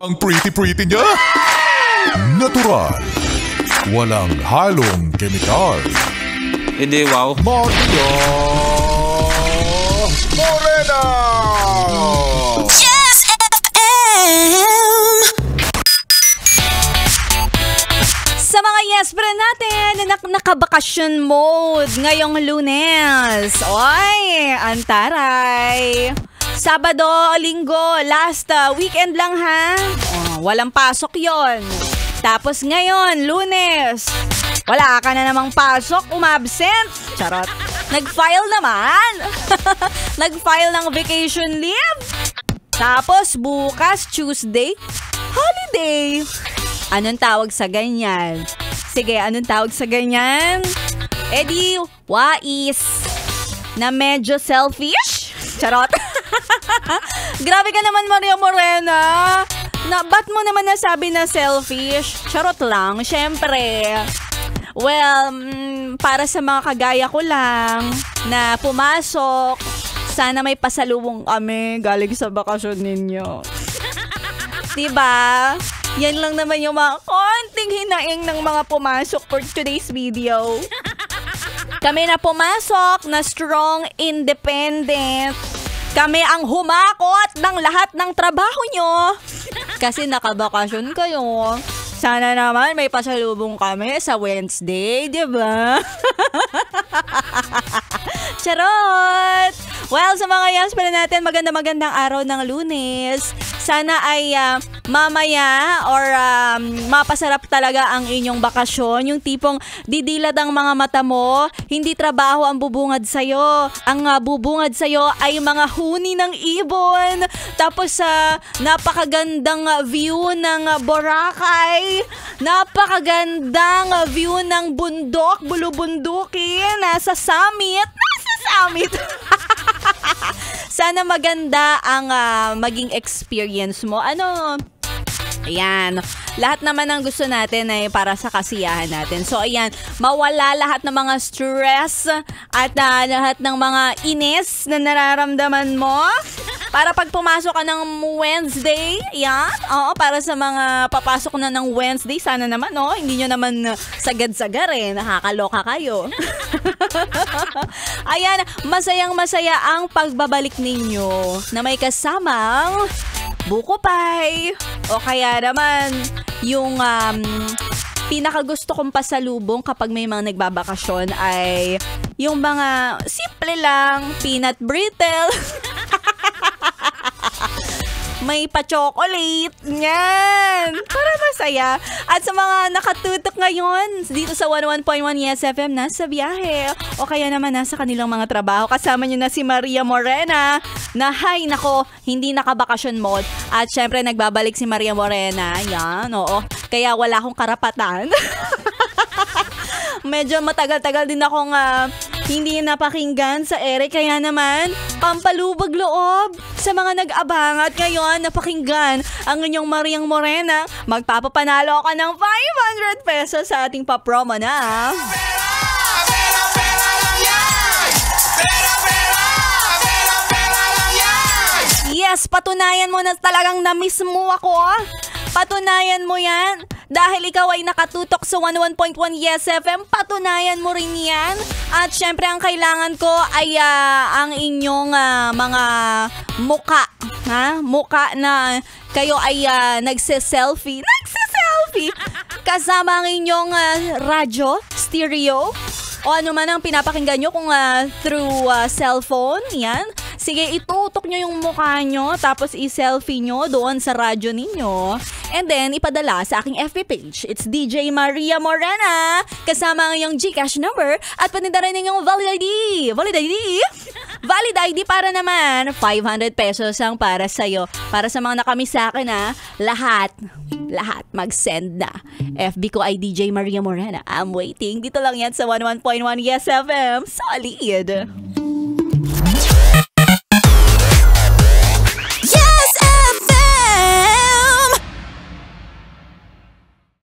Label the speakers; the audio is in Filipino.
Speaker 1: Ang pretty-pretty niya. Natural. Walang halong kemikal.
Speaker 2: Hindi, wow.
Speaker 1: Maria Morena!
Speaker 3: Yes FM! Sa mga yes friend natin na nakabakasyon mode ngayong Lunes. Oy, antaray. Sabado, Linggo, last weekend lang ha. Walang pasok yon. Tapos ngayon, Lunes, wala ka na namang pasok, umabsent. Charot. Nag-file naman. Nag-file ng vacation leave. Tapos bukas, Tuesday, holiday. Anong tawag sa ganyan? Sige, anong tawag sa ganyan? Di, wais. Na medyo selfish? Charot. Grabe ka naman, Maria Morena. Ba't mo naman nasabi na selfish? Charot lang, syempre. Well, para sa mga kagaya ko lang na pumasok, sana may pasalubong kami galing sa bakasyon ninyo. Diba? Yan lang naman yung mga konting hinaing ng mga pumasok for today's video. Kami na pumasok na strong, independent. Kami ang humakot ng lahat ng trabaho nyo. Kasi nakabakasyon kayo. Sana naman may pasalubong kami sa Wednesday, di ba? Charot! Well, sa mga yes pala natin, magandang araw ng Lunes. Sana ay mamaya or mapasarap talaga ang inyong bakasyon. Yung tipong didilad ang mga mata mo, hindi trabaho ang bubungad sa'yo. Ang bubungad sa'yo ay mga huni ng ibon. Tapos napakagandang view ng Boracay. Napakagandang view ng bundok, bulubundukin. Nasa summit. Sana maganda ang maging experience mo. Ayan. Lahat naman ng gusto natin ay para sa kasiyahan natin. So, ayan. Mawala lahat ng mga stress at lahat ng mga inis na nararamdaman mo. Para pag pumasok ka ng Wednesday, yan. Oo, para sa mga papasok na ng Wednesday, sana naman, hindi nyo naman sagad-sagar nakakaloka kayo. Ayan, masayang-masaya ang pagbabalik ninyo na may kasamang buko pie. O kaya naman, yung pinakagusto kong pasalubong kapag may mga nagbabakasyon ay yung mga simple lang, peanut brittle. May pa-chocolate. Yan. Para masaya. At sa mga nakatutok ngayon, dito sa 101.1 Yes FM, nasa biyahe. O kaya naman nasa kanilang mga trabaho. Kasama nyo na si Maria Morena na nako, hindi nakabakasyon mode. At syempre, nagbabalik si Maria Morena. Yan, oo. Kaya wala akong karapatan. Medyo matagal-tagal din akong hindi napakinggan sa ere. Kaya naman, pampalubag loob sa mga nag-abang. At ngayon, napakinggan ang inyong Mariang Morena. Magpapapanalo ka ng 500 pesos sa ating papromo na. Yes, patunayan mo na talagang na-miss mo ako. Patunayan mo yan. Dahil ikaw ay nakatutok sa 101.1 Yes FM, patunayan mo rin yan. At syempre, ang kailangan ko ay ang inyong mga muka. Muka na kayo ay nagse-selfie. Kasama ang inyong radyo, stereo, o ano man ang pinapakinggan nyo kung through cellphone. Yan. Sige, itutok nyo yung mukha nyo, tapos i-selfie nyo doon sa radyo ninyo. And then, ipadala sa aking FB page. It's DJ Maria Morena. Kasama ang iyong GCash number at paninda rin yung Valid ID. Valid ID para naman 500 pesos ang para sa'yo. Para sa mga nakamiss sa akin lahat mag-send na. FB ko ay DJ Maria Morena. I'm waiting. Dito lang yan sa 101.1 Yes FM. Solid!